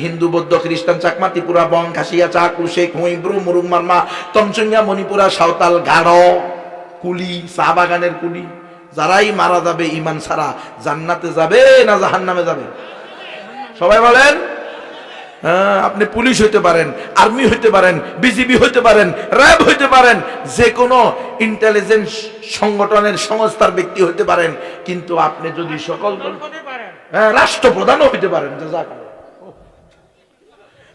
হিন্দু বৌদ্ধ খ্রিস্টান চাকমা ত্রিপুরা বং খাসিয়া চা কুশেক হুইব্রু মুরুং মারমা তমচুঙ্গা মণিপুরা সাঁওতাল গাঢ় কুলি চা বাগানের কুলি, যারাই মারা যাবে ইমান ছাড়া জান্নাতে যাবে না জাহান্নামে যাবে? সবাই বলেন। হ্যাঁ, আপনি পুলিশ হইতে পারেন, আর্মি হইতে পারেন, বিজিবি হইতে পারেন, র্যাব হইতে পারেন, যে কোনো ইন্টেলিজেন্স সংগঠনের সংস্থার ব্যক্তি হইতে পারেন, কিন্তু আপনি যদি সকল রাষ্ট্রপ্রধানও হইতে পারেন,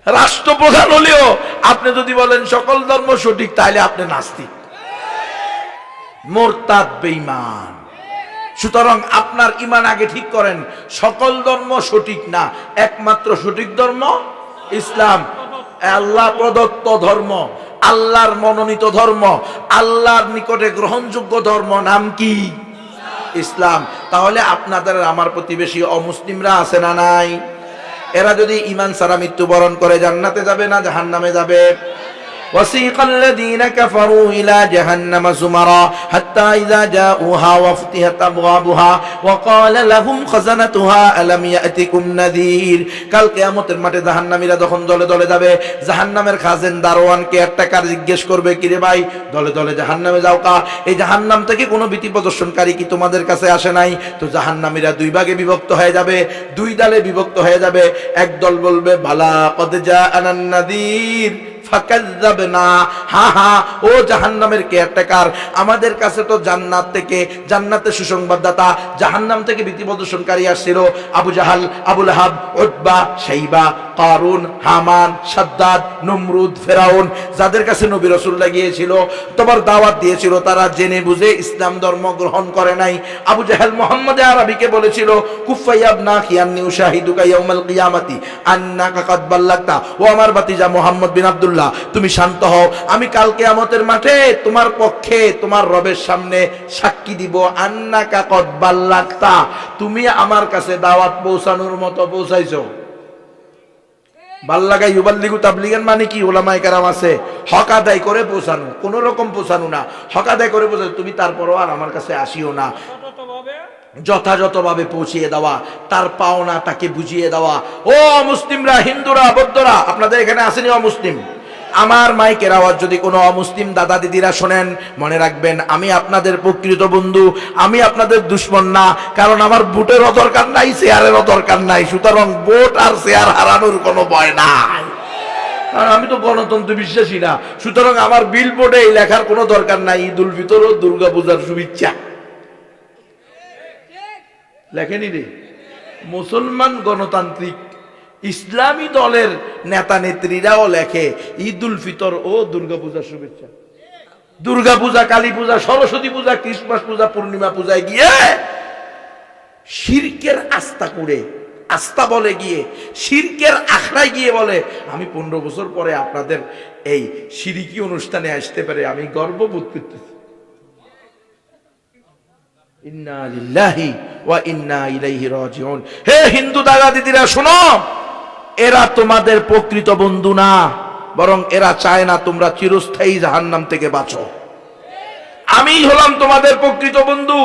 রাষ্ট্রপ্রধান হলেও আপনি যদি বলেন সকল ধর্ম সঠিক, তাহলে আপনি নাস্তিক, মুরতাদ, বেঈমান। সুতরাং আপনার ইমান আগে ঠিক করেন। সকল ধর্ম সঠিক না, একমাত্র সঠিক ধর্ম ইসলাম। আল্লাহ প্রদত্ত ধর্ম, আল্লাহর মনোনীত ধর্ম, আল্লাহর নিকটে গ্রহণযোগ্য ধর্ম নাম কি? ইসলাম। তাহলে আপনাদের আমার প্রতিবেশী অমুসলিমরা আছে না নাই? এরা যদি ইমান ছাড়া মৃত্যুবরণ করে জান্নাতে যাবে না জাহান্নামে যাবে? وسيق الذين كفروا إلى جهنم زمرا حتى إذا جاءوها وفتحت أبوابها وقال لهم خزنتها ألم يأتكم نذير। কাল কিয়ামতের মাঠে জাহান্নামীরা যখন দলে দলে যাবে, জাহান্নামের খাজেন দারোয়ানকে একটা কার জিজ্ঞেস করবে, কিরে ভাই দলে দলে জাহান্নামে যাও কা, এই জাহান্নাম থেকে কোনো ভীতি প্রদর্শনকারী কি তোমাদের কাছে আসে নাই? তো জাহান্নামীরা দুই ভাগে বিভক্ত হয়ে যাবে, দুই দলে বিভক্ত হয়ে যাবে। এক দল বলবে বালা কদ জাআনান নাযীর ফাকাযযাবনা, হ্যাঁ হ্যাঁ ও জাহান্নামের কেয়ারটেকার, আমাদের কাছে তো জান্নাত থেকে, জান্নাতের সুসংবাদদাতা, জাহান্নাম থেকে ভীতি প্রদর্শনকারী আসছিল। আবু জাহাল, আবু লাহাব, উতবা, শাইবা, কারুন, হামান, সাদ্দাদ, নমরুদ, ফেরাউন, যাদের কাছে নবী রাসূলুল্লাহ গিয়েছিল, তোমার দাওয়াত দিয়েছিল, তারা জেনে বুঝে ইসলাম ধর্ম গ্রহণ করে নাই। আবু জাহাল মুহাম্মদ আরবিকে বলেছিল, কুফা ইবনা খিয়ান্নি উশাহিদুকা ইয়াউমাল কিয়ামাতি আন্নাকা কাদ বাল্লাগতা, ও আমার ভাতিজা মুহাম্মদ বিন আব্দুল্লাহ, তুমি শান্ত হও, আমি কাল কিয়ামতের মাঠে তোমার পক্ষে তোমার রবের সামনে সাক্ষী দিব, আন্নাকা কাদ বাল্লাগতা, তুমি আমার কাছে দাওয়াত পৌঁছানোর মতো পৌঁছাইছো। বাল্লাগা ইউবাল্লিগু তাবলীগান মানে কি? উলামায়ে কেরাম আছে, হক আদায় করে পৌঁছানো, কোন রকম পৌঁছানো না, হক আদায় করে পৌঁছানো। তুমি তারপরও আর আমার কাছে আসিও না, যথাযথভাবে পৌঁছিয়ে দেওয়া, তার পাওনা তাকে বুঝিয়ে দেওয়া। ও মুসলিমরা, হিন্দুরা, বৌদ্ধরা, আপনাদের এখানে আসেনি অমুসলিম? আমার মাইকের আওয়াজ যদি কোনো অমুসলিম দাদা দিদিরা শোনেন, মনে রাখবেন আমি আপনাদের প্রকৃত বন্ধু, আমি আপনাদের দুশমন না। কারণ আমার ভোটেরও দরকার নাই, শেয়ারেরও দরকার নাই। সুতরাং ভোট আর শেয়ার হারানোর কোনো ভয় নাই, কারণ আমি তো গণতন্ত্র বিশ্বাসী না। সুতরাং আমার বিল বোর্ডে এই লেখার কোনো দরকার নাই ঈদ উল ফিতর ও দুর্গা পূজার শুভেচ্ছা। লেখেনি রে। মুসলমান গণতান্ত্রিক ইসলামী দলের নেতা নেত্রীরাও লেখে ঈদ উল ফিতর ও দুর্গা পূজার শুভেচ্ছা। দুর্গা পূজা, কালী পূজা, সরস্বতী পূজা, ক্রিসমাস পূজা, পূর্ণিমা পূজায় গিয়ে শিরকের আস্থা করে, আস্থা বলে গিয়ে শিরকের আখড়ায় গিয়ে বলে, আমি 15 বছর পরে আপনাদের এই শিরকি অনুষ্ঠানে আসতে পারে আমি গর্ববোধ করতেছি। ইন্না লিল্লাহি ওয়া ইন্না ইলাইহি রাজিউন। হে হিন্দু দাদা দিদিরা শোনো, এরা তোমাদের প্রকৃত বন্ধু না, বরং এরা চায় না তোমরা চিরস্থায়ী জাহান্নাম থেকে বাঁচো। আমি হলাম তোমাদের প্রকৃত বন্ধু।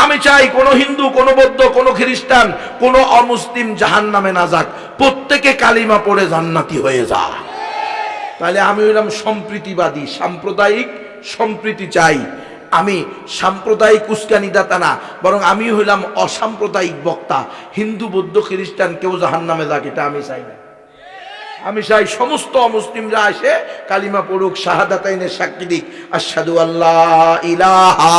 আমি চাই কোন হিন্দু, কোন বৌদ্ধ, কোন খ্রিস্টান, কোন অমুসলিম জাহান্নামে না যাক, প্রত্যেকে কালিমা পড়ে জান্নাতি হয়ে যা। তাহলে আমি হইলাম সম্প্রীতিবাদী, সাম্প্রদায়িক সম্প্রীতি চাই। আমি সাম্প্রদায়িক উস্কানিদাতা না, বরং আমি হইলাম অসাম্প্রদায়িক বক্তা। হিন্দু, বৌদ্ধ, খ্রিস্টান কেউ জাহান্নামে যাক, এটা আমি চাই না। আমি চাই সমস্ত মুসলিমরা এসে কালিমা পড়ুক, শাহাদাতাইনের সাক্ষী দিক, আশহাদু আল্লাহ ইলাহা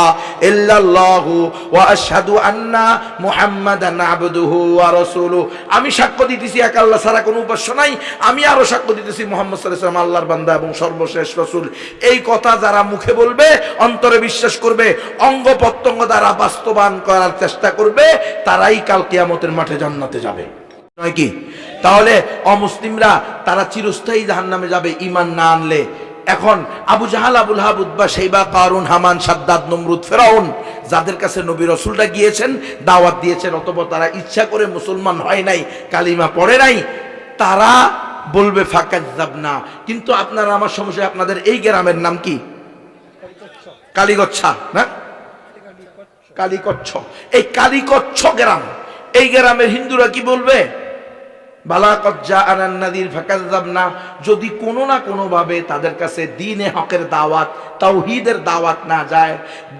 ইল্লাল্লাহু ওয়া আশহাদু আন্না মুহাম্মাদান আবদুহু ওয়া রাসূলুহু। আমি সাক্ষ্য দিতেছি এক আল্লাহ ছাড়া কোনো উপাস্য নাই, আমি আরো সাক্ষ্য দিতেছি মুহাম্মদ সাল্লাল্লাহু আলাইহি ওয়াসাল্লাম আল্লাহর বান্দা এবং সর্বশেষ রাসূল। এই কথা যারা মুখে বলবে, অন্তরে বিশ্বাস করবে, অঙ্গ প্রত্যঙ্গ দ্বারা বাস্তবায়ন করার চেষ্টা করবে, তারাই কাল কিয়ামতের মাঠে জান্নাতে যাবে, নয় কি? তাহলে অমুসলিমরা তারা চিরস্থায়ী জাহান্নামে যাবে ঈমান না আনলে। এখন আবু জাহাল, আবু লাহাব, উতবা, শাইবা, কারুন, হামান, সাদ্দাদ, নমরুদ, ফেরাউন, যাদের কাছে নবী রাসূলরা গিয়েছেন, দাওয়াত দিয়েছেন, অথবা তারা ইচ্ছা করে মুসলমান হয় নাই, কালিমা পড়ে নাই, তারা বলবে ফাকাযযাবনা। কিন্তু আপনারা, আমার সমস্যা, আপনাদের এই গ্রামের নাম কি? কালীগচ্ছা না? কালীকচ্ছ। এই কালীকচ্ছ গ্রাম, এই গ্রামের হিন্দুরা কি বলবে? বালাকাত জাআনান নাযীর ফাকাযাবনা, যদি কোনো না কোনো ভাবে তাদের কাছে দ্বীনে হকের দাওয়াত, তাওহীদের দাওয়াত না যায়,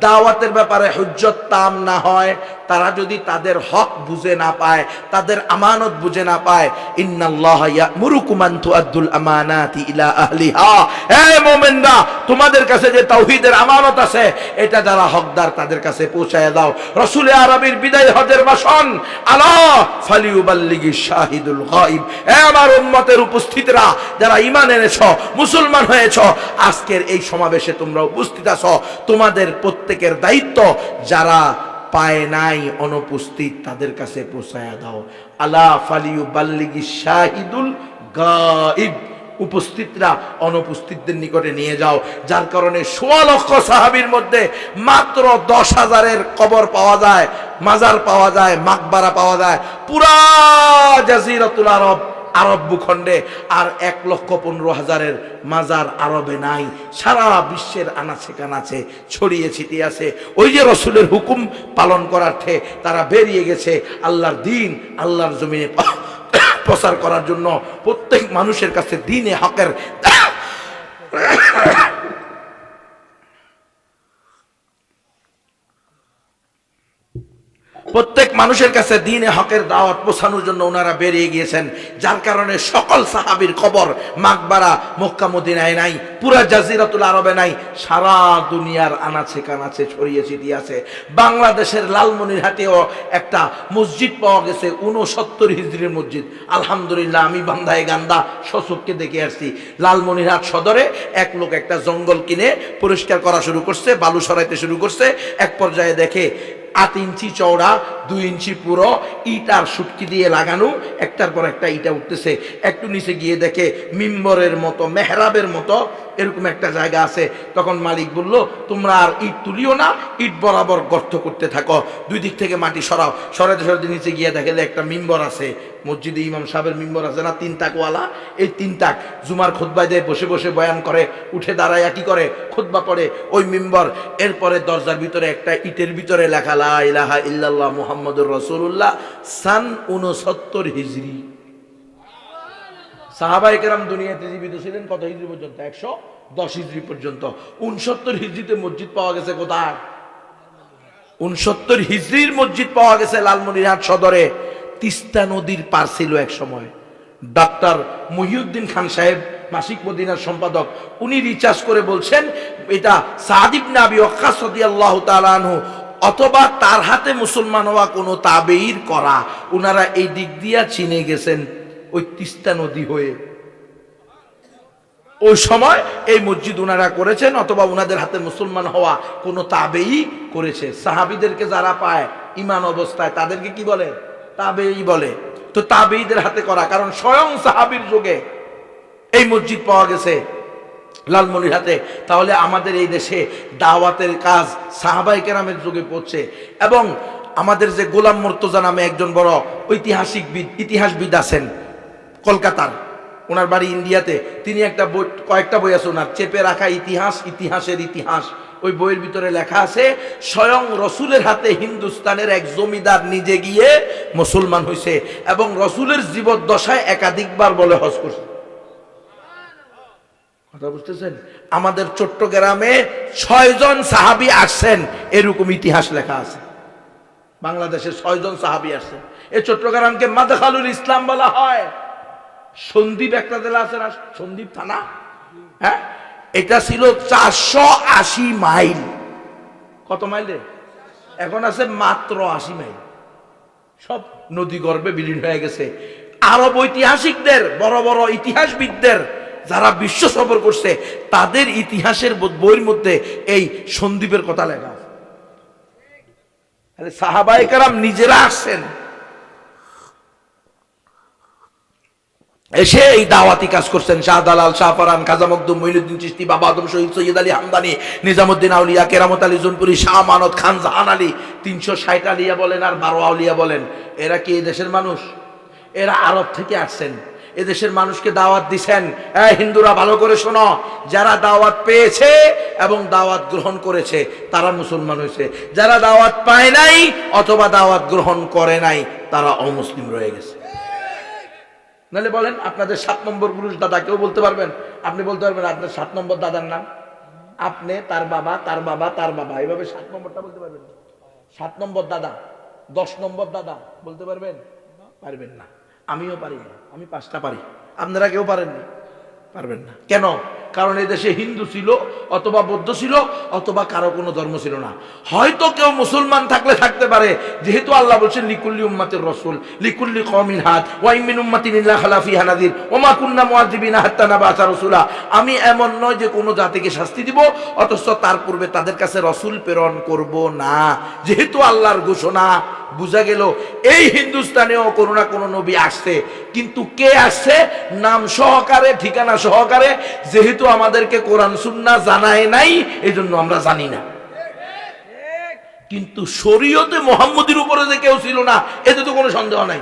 দাওয়াতের ব্যাপারে হুজ্জত তাম না হয়, তারা যদি তাদের হক বুঝে না পায়, তাদের আমানত বুঝে না পায়, ইন্নাল্লাহা ইয়া'মুরুকুম আন তুআদ্দুল আমানাতি ইলা আহলিহা, হে মুমিনরা তোমাদের কাছে যে তাওহীদের আমানত আছে এটা যারা হকদার তাদের কাছে পৌঁছায় দাও। রাসূল আরবীর বিদায় হজের ভাষণ, আলা ফালিউবাল্লিগিশ শাহিদুল গায়ব, হে আমার উম্মতের উপস্থিতরা যারা ঈমান এনেছো, মুসলমান হয়েছো, আজকের এই সমাবেশে তোমরা উপস্থিত আছো, তোমাদের প্রত্যেকের দায়িত্ব যারা পায় নাই অনুপস্থিত তাদের কাছে পৌঁছায়া দাও। আলা ফালিউবাল্লিগিশ শাহিদুল গায়ব, উপস্থিতরা অনুপস্থিতদের নিকটে নিয়ে যাও। যার কারণে ১৬ লক্ষ সাহাবীর মধ্যে মাত্র ১০,০০০-এর কবর পাওয়া যায়, মাজার পাওয়া যায়, মাকবারা পাওয়া যায় পুরা জাজিরাতুল আরব, আরব ভূখণ্ডে। আর ১,১৫,০০০-এর মাজার আরবে নাই, সারা বিশ্বের আনাচে কানাচে ছড়িয়ে ছিটিয়ে আছে। ওই যে রসুলের হুকুম পালন করার্থে তারা বেরিয়ে গেছে আল্লাহর দ্বীন আল্লাহর জমিনে প্রচার করার জন্য। প্রত্যেক মানুষের কাছে দ্বীনে হকের প্রত্যেক মানুষের কাছে দ্বীনে হকের দাওয়াত পৌঁছানোর জন্য ওনারা বেরিয়ে গিয়েছেন। যার কারণে সকল সাহাবীর কবর মাকবারা মক্কা মদিনায় নাই, পুরা জাজিরাতুল আরবে নাই, সারা দুনিয়ার আনাচে কানাচে ছড়িয়ে ছিটিয়ে আছে। বাংলাদেশের লালমনিরহাটেও একটা মসজিদ পাওয়া গেছে, ৬৯ হিজরির মসজিদ। আলহামদুলিল্লাহ, আমি বান্দায় গান্দা সচক্ষে দেখে আসছি। লালমনিরহাট সদরে এক লোক একটা জঙ্গল কিনে পরিষ্কার করা শুরু করছে, বালু সরাইতে শুরু করছে। এক পর্যায়ে দেখে ৮ ইঞ্চি চওড়া, ২ ইঞ্চি পুরো ইট আর সুটকি দিয়ে লাগানো, একটার পর একটা ইটা উঠতেছে। একটু নিচে গিয়ে দেখে মিম্বরের মতো, মেহরাবের মতো এরকম একটা জায়গা আছে। তখন মালিক বলল, তোমরা আর ইট তুলিও না, ইট বরাবর গর্ত করতে থাকো, দুই দিক থেকে মাটি সরাও। সরাতে সরাতে নিচে গিয়ে দেখে যে একটা মিম্বর আছে, মসজিদে ইমাম সাহেবের মিম্বর আছে না, ৩ তাকওয়ালা। এই ৩ তাক জুমার খুতবায় দেয়, বসে বসে বয়ান করে, উঠে দাঁড়ায় কি করে, খুতবা পড়ে, ওই মিম্বর। এরপরে দরজার ভিতরে একটা ইটের ভিতরে লেখা লা ইলাহা ইল্লাল্লাহ মুহাম্মাদুর রাসূলুল্লাহ, সান ৬৯ হিজরি। সাহাবায়ে কেরাম দুনিয়াতে জীবিত ছিলেন কত হিজরি পর্যন্ত? ১১০ হিজরি পর্যন্ত। ৬৯ হিজরিতে মসজিদ পাওয়া গেছে কোথায়? ৬৯ হিজরির মসজিদ পাওয়া গেছে লালমনিরহাট সদরে। তিস্তা নদীর পার ছিল এক সময়। ডক্টর মহিউদ্দিন খান সাহেব, মাসিক মদিনার সম্পাদক, উনি রিসার্চ করে বলছেন এটা সাদ ইবনে আবি ওয়াক্কাস রাদিয়াল্লাহু তাআলা আনহু অথবা তার হাতে মুসলমান হওয়া কোনো তাবেঈর করা। উনারা এই দিক দিয়া চিনে গেছেন ওই তিস্তা নদী হয়ে। ওই সময় এই মসজিদ উনারা করেছেন, অথবা উনাদের হাতে মুসলমান হওয়া কোনো তাবেঈ করেছে। সাহাবীদেরকে যারা পায় ঈমান অবস্থায় তাদেরকে কি বলে? তাবেঈ বলে। তো তাবেঈদের হাতে করা, কারণ স্বয়ং সাহাবীর যুগে এই মসজিদ পাওয়া গেছে লালমনিরহাটে। তাহলে আমাদের এই দেশে দাওয়াতের কাজ সাহাবায়ে কেরামের যুগে পড়ছে। এবং আমাদের যে গোলাম মুর্তজা নামে একজন বড় ঐতিহাসিকবিদ, ইতিহাসবিদ আছেন কলকাতার, ওনার বাড়ি ইন্ডিয়াতে, তিনি একটা বই, কয়েকটা বই আছে ওনার, চেপে রাখা ইতিহাস, ইতিহাসের ইতিহাস। ওই বইয়ের ভিতরে লেখা আছে স্বয়ং রসুলের হাতে হিন্দুস্তানের এক জমিদার নিজে গিয়ে মুসলমান হয়েছে এবং রসুলের জীবদ্দশায় একাধিকবার বলে হজ করছে। কথা বুঝতেছেন? আমাদের চট্টগ্রামে ৬ জন সাহাবী আসছেন, এরকম ইতিহাস লেখা আছে। বাংলাদেশে ৬ জন সাহাবী আসছেন। এই চট্টগ্রামকে মাদখালুল ইসলাম বলা হয়। সন্দ্বীপ একটা জেলা আছে না, সন্দ্বীপ থানা, হ্যাঁ, এটা ছিল ৪৮০ মাইল। কত মাইল রে? এখন আছে মাত্র ৮০ মাইল। সব নদী গর্ভে বিলীন হয়ে গেছে। আরব ঐতিহাসিকদের, বড় বড় ইতিহাসবিদদের যারা বিশ্ব সফর করছে, তাদের ইতিহাসের বইয়ের মধ্যে এই সন্দ্বীপের কথা লেখা আছে। সাহাবায়ে কেরাম নিজেরা আসছেন, এসে এই দাওয়াতি কাজ করছেন। শাহদালাল, শাহফরান, খাজা মখদুম, মঈনুদ্দিন চিশতি, বাবা আদম শহীদ, সৈয়দ আলী হামদানি, নিজামুদ্দিন আউলিয়া, কেরামত আলী জুনপুরি, শাহ আমানত খান, জাহান আলী, ৩৬০ আলিয়া বলেন আর ১২ আউলিয়া বলেন। এরা কি এই দেশের মানুষ? এরা আরব থেকে আসছেন, এদেশের মানুষকে দাওয়াত দিছেন। হিন্দুরা ভালো করে শোনো, যারা দাওয়াত পেয়েছে এবং দাওয়াত গ্রহণ করেছে তারা মুসলমান হয়েছে, যারা দাওয়াত পায় নাই অথবা দাওয়াত গ্রহণ করে নাই তারা অমুসলিম রয়ে গেছে। নাহলে বলেন আপনাদের 7 নম্বর পুরুষ দাদা কেউ বলতে পারবেন? আপনি বলতে পারবেন আপনার 7 নম্বর দাদার নাম? আপনি, তার বাবা, তার বাবা, তার বাবা, এইভাবে 7 নম্বরটা বলতে পারবেন? 7 নম্বর দাদা, 10 নম্বর দাদা বলতে পারবেন? পারবেন না। আমিও পারি না, আমি 5টা পারি। আপনারা কেউ পারেন না, পারবেন না। কেন? কারণ এই দেশে হিন্দু ছিল, অথবা বৌদ্ধ ছিল, অথবা কারো কোনো ধর্ম ছিল না। হয়তো কেউ মুসলমান থাকলে থাকতে পারে, যেহেতু আল্লাহ বলছেন লিকুল্লি উম্মাতির রাসূল লিকুল্লি কওমিন হাদ ওয়া ইন মিন উম্মাতিন ইল্লা খালা ফিহা নাযির ওয়া মা কুননা মুআযিবিনা হাত্তা নাবআসা রাসূলা। আমি এমন নয় যে কোনো জাতিকে শাস্তি দিব অথচ তার পূর্বে তাদের কাছে রাসূল প্রেরণ করব না। যেহেতু আল্লাহর ঘোষণা, বুঝা গেল এই হিন্দুস্তানেও কোনো না কোনো নবী আসছে, কিন্তু কে আসছে নাম সহকারে, ঠিকানা সহকারে, যেহেতু আমাদেরকে কোরআন সুন্নাহ জানায় নাই এই জন্য আমরা জানি না। কিন্তু শরীয়তে মুহাম্মদীর উপরে যে কেউ ছিল না এতে তো কোনো সন্দেহ নাই।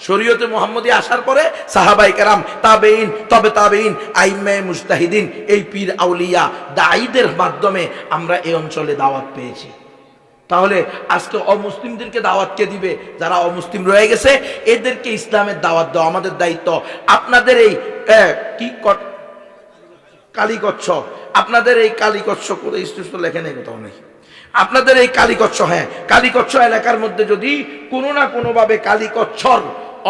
শরীয়তে মুহাম্মদী আসার পরে সাহাবায়ে কেরাম, তাবেঈন, তবে তাবেঈন, আইম্মায়ে মুজতাহিদিন, এই পীর আউলিয়া দাঈদের মাধ্যমে আমরা এই অঞ্চলে দাওয়াত পেয়েছি। তাহলে আজকে অমুসলিমদেরকে দাওয়াত কে দিবে? যারা অমুসলিম রয়ে গেছে এদেরকে ইসলামের দাওয়াত দেওয়া আমাদের দায়িত্ব। আপনাদের এই কি কালীকচ্ছ, আপনাদের এই কালীকচ্ছ করে স্টেশন লেখে নেই, কোথাও নেই। আপনাদের এই কালীকচ্ছ, হ্যাঁ কালীকচ্ছ এলাকার মধ্যে যদি কোনো না কোনোভাবে কালীকচ্ছর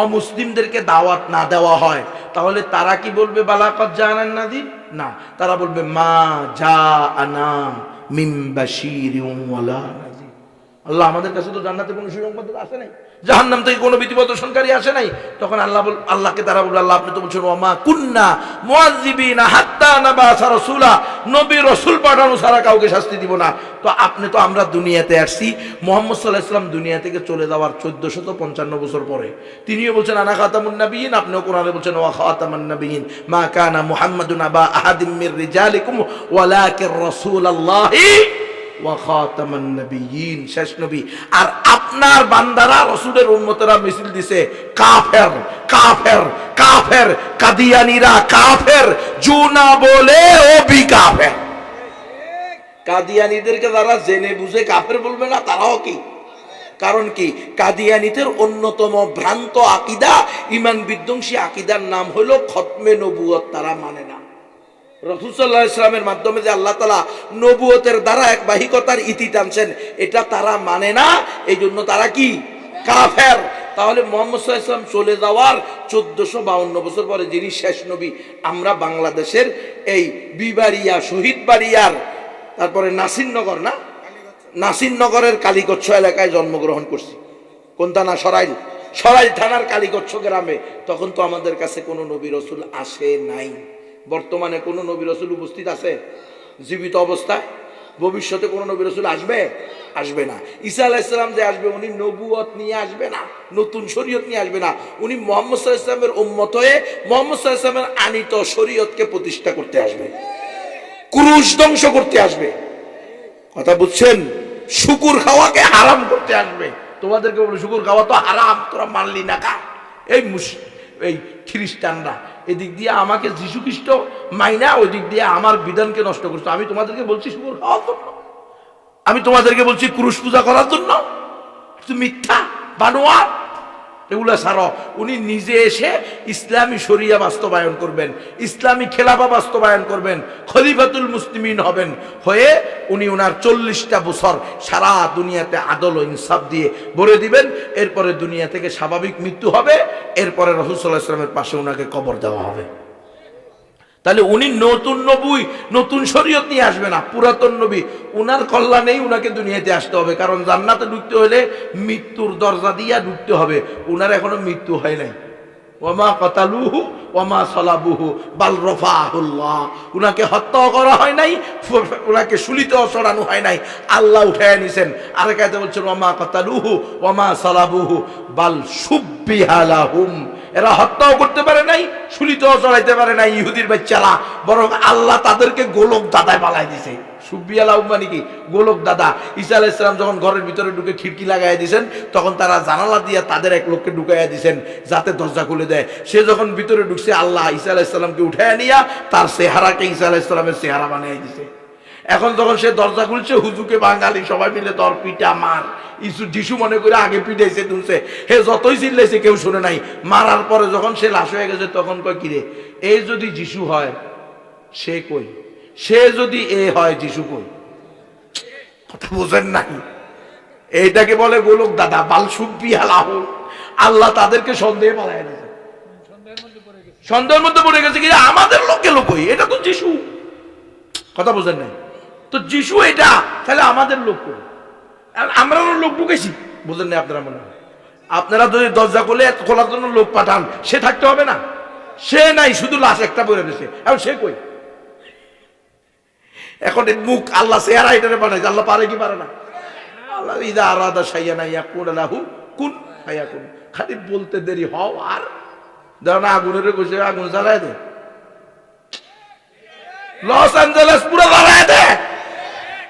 অমুসলিমদেরকে দাওয়াত না দেওয়া হয় তাহলে তারা কি বলবে বালাকাত জানান নাযির? না, তারা বলবে মা জা আনা মিন বাশীরিন ওয়ালা নাযির। আল্লাহ আমাদের কাছে তো জান্নাতে কোনো সুসংবাদ আসে নাই, জাহান্নাম থেকে কোনো বিধিবদ্ধকারী আসে নাই। তখন আল্লাহকে তারা বলবে আল্লাহ আপনি তো বলছেন ওয়া কুন্না মুআযিবিনা হাত্তা নাবআসা রাসূলা, নবী রাসূল পাঠানো ছাড়া কাউকে শাস্তি দিব না। তো আপনি তো আমরা দুনিয়াতে আসছি মুহাম্মদ সাল্লাল্লাহু আলাইহি ওয়াসাল্লাম দুনিয়া থেকে চলে যাওয়ার 1455 বছর পরে। তিনিও বলছেন আনা খাতামুন নবিয়্যিন, আপনিও কোরআনে বলছেন ওয়া খাতামান নবিয়্যিন মা কানা মুহাম্মাদুন আবা আহাদিম মির রিজালিকুম ওয়ালাকিন রাসূলুল্লাহি ওয়া খাতামান নবিয়্যিন, শেষ নবী। আর আপনার বান্দারা রাসূলের উম্মতেরা মিছিল দিছে কাফের কাফের কাফের, কাদিয়ানীরা কাফের, জুনা বলে ও বি কাফের। কাদিয়ানীদেরকে যারা জেনে বুঝে কাফের বলবে না তারাও কি? কারণ কি? কাদিয়ানীদের অন্যতম ভ্রান্ত আকীদা, ঈমান বিধ্বংসী আকীদার নাম হলো খতমে নবুয়ত। তারা মানে না রাসূল সাল্লাল্লাহু আলাইহি ওয়াসাল্লামের মাধ্যমে যে আল্লাহ তাআলা নবুয়তের দ্বারা এক বাহিকতার ইতি টানছেন এটা তারা মানে না, এই জন্য তারা কি? কাফের। তাহলে মুহাম্মদ সাল্লাল্লাহু আলাইহি ওয়াসাল্লাম চলে যাওয়ার 1452 বছর পরে যিনি শেষ নবী, আমরা বাংলাদেশের এই বিবাড়িয়া, শহীদ বাড়িয়ার, তারপরে নাসিরনগর, না নাসিরনগরের কালীকচ্ছ এলাকায় জন্মগ্রহণ করছি। কোন থানা? সরাইল। সরাইল থানার কালীকচ্ছ গ্রামে। তখন তো আমাদের কাছে কোনো নবী রাসূল আসে নাই। বর্তমানে কোন নবী রাসূল উপস্থিত আছে জীবিত অবস্থায়? ভবিষ্যতে কোন নবী রাসূল আসবে? আসবে না। ঈসা আলাইহিস সালাম যে আসবে উনি নবুয়ত নিয়ে আসবে না, নতুন শরীয়ত নিয়ে আসবে না। উনি মুহাম্মদ সাল্লাল্লাহু আলাইহি ওয়াসাল্লামের উম্মত হয়ে মুহাম্মদ সাল্লাল্লাহু আলাইহি ওয়াসাল্লামের আনিত শরীয়তকে প্রতিষ্ঠা করতে আসবে, ক্রুশ ধ্বংস করতে আসবে। কথা বুঝছেন? শুকুর খাওয়াকে হারাম করতে আসবে। তোমাদেরকে বলে শুকুর খাওয়া তো হারাম, তোরা মানলি না কা? এই খ্রিস্টানরা এদিক দিয়ে আমাকে যীশু খ্রিস্ট মাইনা, ওই দিক দিয়ে আমার বিধানকে নষ্ট করছে। আমি তোমাদেরকে বলছি শুকুর খাওয়ার জন্য, আমি তোমাদেরকে বলছি ক্রুশ পূজা করার জন্য। মিথ্যা বানোয়াট এগুলা ছাড়ো। উনি নিজে এসে ইসলামী শরিয়া বাস্তবায়ন করবেন, ইসলামী খেলাফা বাস্তবায়ন করবেন, খলিফাতুল মুসলিমিন হবেন। হয়ে উনি ওনার 40টা বছর সারা দুনিয়াতে আদল ও ইনসাফ দিয়ে ভরে দিবেন। এরপরে দুনিয়া থেকে স্বাভাবিক মৃত্যু হবে, এরপরে রাসূল সাল্লাল্লাহু আলাইহি ওয়াসাল্লামের পাশে ওনাকে কবর দেওয়া হবে। তাহলে উনি নতুন নবী, নতুন শরীয়ত নিয়ে আসবে না, পুরাতন নবী। উনার কল্যাণেই উনাকে দুনিয়াতে আসতে হবে, কারণ জান্নাতে ঢুকতে হলে মৃত্যুর দরজা দিয়ে ঢুকতে হবে। উনার এখনো মৃত্যু হয় নাই। ওয়ামা কাতালুহু ওয়ামা সালাবুহু বাল রাফাহুল্লাহ, উনাকে হত্যা করা হয় নাই, উনাকে শুলিতেও চড়ানো হয় নাই, আল্লাহ উঠায় নিছেন। আরেক আয়াতে বলছেন ওয়ামা কাতালুহু ওয়ামা সালাবুহু বাল সুব্বিহা লাহুম, এরা হত্যাও করতে পারে নাই, শুলিতেও চড়াইতে পারে নাই ইহুদির বাচ্চারা, বরং আল্লাহ তাদেরকে গোলক দাদায় পালাই দিছে। সুব্বিহা লাহুম মানে কি? গোলক দাদা। ঈসা আলাইহিস সালাম যখন ঘরের ভিতরে ঢুকে খিড়কি লাগাইয়া দিয়েছেন তখন তারা জানালা দিয়া তাদের এক লোককে ঢুকাইয়া দিয়েছেন যাতে দরজা খুলে দেয়। সে যখন ভিতরে ঢুকছে আল্লাহ ঈসা আলাইহিস সালামকে উঠাইয়া নিয়া তার চেহারাকে ঈসা আলাইহিস সালামের চেহারা বানিয়ে দিছে। এখন যখন সে দরজা খুলছে, হুজুকে বাঙালি সবাই মিলে দর পিটা মার, যিশু মনে করে আগে পিটাইছে তুলছে, হে যতই চিল্লাইছে কেউ শুনে নাই। মারার পরে যখন সে লাশ হয়ে গেছে তখন কয় কিরে, এই যদি যিশু হয় সে কই, সে যদি এ হয় যিশু কই? কথা বোঝেন নাই? এইটাকে বলে গোলক দাদা বালসুব্বি আলাহ। আল্লাহ তাদেরকে সন্দেহে পালায় দিয়েছে, সন্দেহের মধ্যে পড়ে গেছে কি আমাদের লোকে লোকই, এটা তো যিশু। কথা বোঝেন নাই? তো যিশু এটা, তাহলে আমাদের লোক কই? আমরা লোক ঢুকেছি, বুঝলেন না আপনারা? মনে হয় আপনারা যদি দরজা খোলার জন্য লোক পাঠান, সে থাকতে হবে না? সে নাই, শুধু লাশ একটা পড়ে রয়েছে, এখন সে কই? এখন মুখ আল্লাহ চেহারা এটারে বানাইছে, আল্লাহ পারে কি পারে না? আল্লাহ ইদা আরাদা শাইয়ান ইয়াকুল লাহু কুন ফায়াকুন, খালি বলতে দেরি হও। আর ধরেন আগুনের বসে আগুন জ্বালায় দে, লস অ্যাঞ্জেলেস পুরো জ্বালায় দে,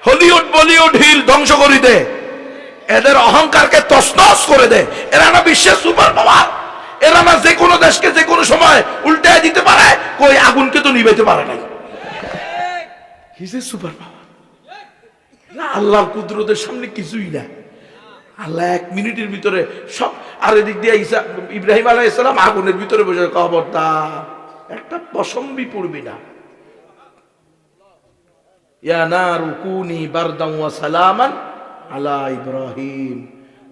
হলিউড বলিউড হিল ধ্বংস করে দে, এদের অহংকারকে তছনছ করে দে। এরা না বিশ্বের সুপার পাওয়ার, এরা না যে কোনো দেশকে যে কোনো সময় উল্টায় দিতে পারে, কই আগুনকে তো নিভাইতে পারে নাই। সুপার পাওয়ার আল্লাহর কুদরতের সামনে কিছুই না। আল্লাহ 1 মিনিটের ভিতরে সব। আর এদিক দিয়ে ইব্রাহিম আলাইহিস সালাম আগুনের ভিতরে বসে, খবরদার একটা পশমবি পড়বি না। ইয়া নারু কুনি বারদান ওয়া সালামান আলা ইব্রাহিম।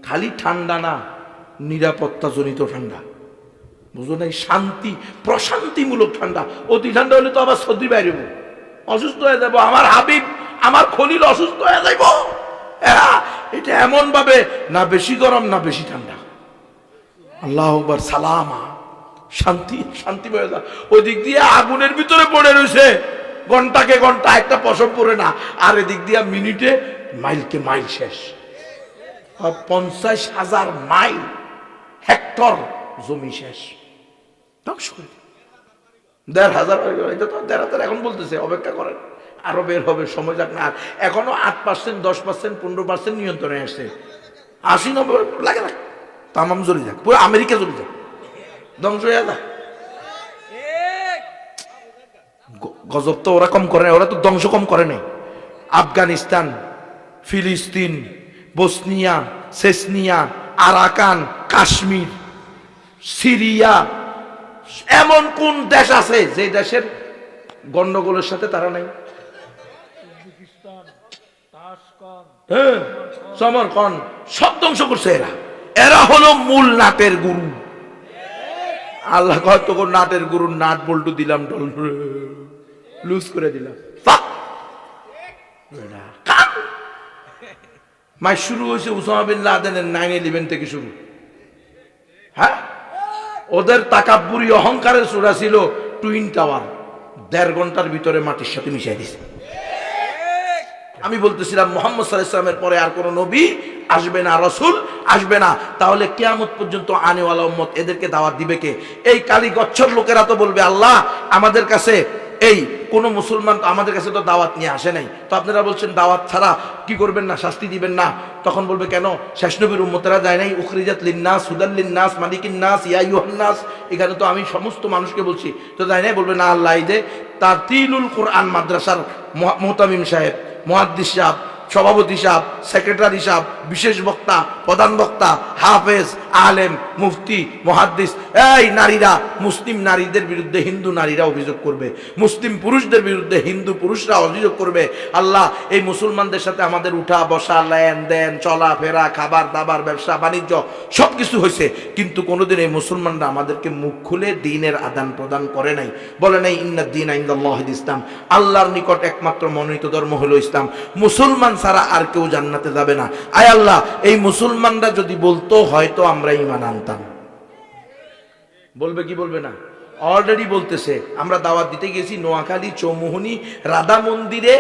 খালি ঠান্ডা না, নিরাপত্তা জনিত ঠান্ডা, বুঝো নাই? শান্তি, প্রশান্তিমূলক ঠান্ডা। অতি ঠান্ডা হলে তো আবার সর্দি বাইরে অসুস্থ হয়ে যাবো। আমার হাবিব, আমার খলিল অসুস্থ হয়ে যাইব। এটা এমন ভাবে না বেশি গরম না বেশি ঠান্ডা। আল্লাহু আকবার, সালামা, শান্তি, শান্তি হয়ে যা। ওই দিক দিয়ে আগুনের ভিতরে পড়ে রয়েছে, ঘন্টাকে ঘন্টা একটা পশম পড়ে না। আর এদিক দিয়ে মিনিটে মাইলকে মাইল শেষ। 50,000 মাইল হেক্টর জমি শেষ, ধ্বংস করে 1,500। এটা তো 1,500 এখন বলতেছে, অপেক্ষা করেন, আরো বের হবে, সময় যাক না। আর এখনো 8%, 10%, 15% নিয়ন্ত্রণে আসছে। 80-90 লাগে না, তামাম জ্বলে যাক, পুরো আমেরিকা জ্বলে যাক, ধ্বংস হয়ে যাক। গজব তো ওরা কম করে না, ওরা তো ধ্বংস কম করে নাই। আফগানিস্তান, ফিলিস্তিন, Bosnia, Chechnya, Arakan, Kashmir, Syria, এমন কোন দেশ আছে যে দেশের গন্ডগোলের সাথে তারা নাই? হ্যাঁ, সমরকন্দ সব ধ্বংস করছে এরা। এরা হলো মূল নাটের গুরু। আল্লাহ হয়তো নাটের গুরু, নাট বল্টু দিলাম, লুজ করে দিলাম। মাই শুরু হয়েছে উসামা বিন লাদেনের 9/11 থেকে শুরু। হ্যাঁ, ওদের তাকাব্বুরি অহংকারের সূরা ছিল টুইন টাওয়ার, 1.5 ঘন্টার ভিতরে মাটির সাথে মিশিয়ে দিছে। আমি বলতেছিলাম মুহাম্মদ সাল্লাল্লাহু আলাইহি ওয়াসাল্লামের পরে আর কোন নবী আসবে না, রাসূল আসবে না, তাহলে কিয়ামত পর্যন্ত আনেওয়ালা উম্মত এদেরকে দাওয়াত দিবে কে? এই কালীগচ্ছর লোকেরা তো বলবে, আল্লাহ আমাদের কাছে এই কোন মুসলমান আমাদের কাছে তো দাওয়াত নিয়ে আসে নাই, তো আপনারা বলছেন দাওয়াত ছাড়া কি করবেন না, শাস্তি দিবেন না। তখন বলবে কেন? শেষ নবীর উম্মতেরা যায় নাই, উখরিজাত লিন্নাস হুদাল লিন্নাস মালিকিন নাস ইয়া আইয়ুহান নাস, এখানে তো আমি সমস্ত মানুষকে বলছি, তো যায় নাই? বলবে না। আল্লাহ এই যে তারতিলুল কোরআন মাদ্রাসার মুহতামিম সাহেব, মুহাদ্দিস সাহেব, সভাপতি সাহেব, সেক্রেটারি সাহেব, বিশেষ বক্তা, প্রধান বক্তা, হাফেজ, আলেম, মুফতি, মুহাদ্দিস, এই নারীরা, মুসলিম নারীদের বিরুদ্ধে হিন্দু নারীরা অভিযোগ করবে, মুসলিম পুরুষদের বিরুদ্ধে হিন্দু পুরুষরা অভিযোগ করবে। আল্লাহ এই মুসলমানদের সাথে আমাদের উঠা বসা, লেনদেন, চলাফেরা, খাবার দাবার, ব্যবসা বাণিজ্য সবকিছু হয়েছে, কিন্তু কোনোদিন এই মুসলমানরা আমাদেরকে মুখ খুলে দ্বীনের আদান প্রদান করে নাই, বলে নাই ইন্নাদ দীনা ইনদাল্লাহিল ইসলাম, আল্লাহর নিকট একমাত্র মনোনীত ধর্ম হলো ইসলাম, মুসলমান ছাড়া আর কেউ জান্নাতে যাবে না। আয় আল্লাহ, এই মুসলমানরা যদি বলতো হয়তো আমরা ঈমান আনতাম। বলবে কি বলবে না? অলরেডি বলতেছে। আমরা দাওয়াত দিতে গেছি নোয়াখালী চৌমুহনী রাধা মন্দিরে,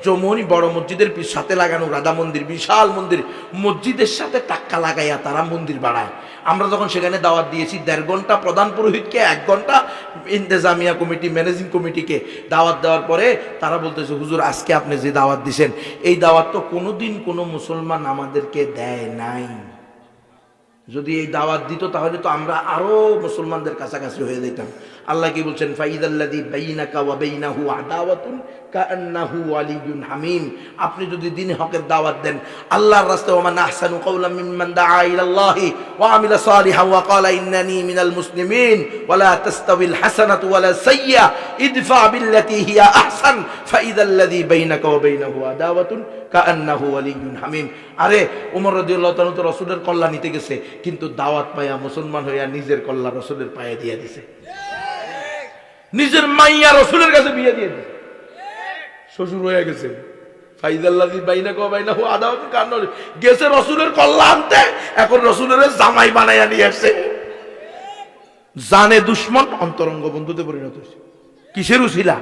চৌমুহনী বড় মসজিদের সাথে লাগানো রাধা মন্দির, বিশাল মন্দির, মসজিদের সাথে টাক্কা লাগাইয়া তারা মন্দির বাড়ায়। আমরা যখন সেখানে দাওয়াত দিয়েছি 1.5 ঘন্টা প্রধান পুরোহিতকে, 1 ঘন্টা ইন্তেজামিয়া কমিটি, ম্যানেজিং কমিটিকে দাওয়াত দেওয়ার পরে তারা বলতেছে, হুজুর আজকে আপনি যে দাওয়াত দিয়েছেন এই দাওয়াত তো কোনোদিন কোনো মুসলমান আমাদেরকে দেয় নাই। যদি এই দাওয়াত দিত তাহলে তো আমরা আরো মুসলমানদের কাছাকাছি হয়ে যেতাম। আল্লাহ কি বলছেন, ফাইদাল্লাযী বাইনাকা ওয়া বাইনাহু আদাওয়াতুন কাআন্নাহু ওয়ালিয়্যুন হামীম। আপনি যদি দ্বীন হকের দাওয়াত দেন, আল্লাহর রাস্তায়, ওয়া মান আহসানু কাওলাম মিম্মান দাআ ইলাল্লাহি ওয়া আমিলা সালিহান ওয়া ক্বালা ইন্নানী মিনাল মুসলিমিন ওয়া লা তাস্তাবিল হাসানাতু ওয়া লা সাইয়্যা ইদফা বিল্লাতী হিয়া আহসান ফাইদাল্লাযী বাইনাকা ওয়া বাইনাহু আদাওয়াতুন কাআন্নাহু ওয়ালিয়্যুন হামীম। আরে ওমর রাদিয়াল্লাহু তাআলা তো রাসূলের কল্যাণ নিতে গেছে, কিন্তু দাওয়াত পাইয়া মুসলমান হইয়া নিজের কল্যাণ রাসূলের পায়ে দিয়ে দিছে, নিজের মাইয়া রাসূলের কাছে বিয়ে দিয়ে দিছে, শ্বশুর হয়ে গেছে। ফাইদাল্লাযী বাইনাকা ওয়া বাইনাহু আদাওয়াতুন কাআন্নাহু, গেছে রাসূলের কল্যাণতে, এখন রাসূলের জামাই বানায়া নিয়ে আসছে। জানে দুশমন অন্তরঙ্গ বন্ধুতে পরিণত হয়েছে। কিসের উসিলা?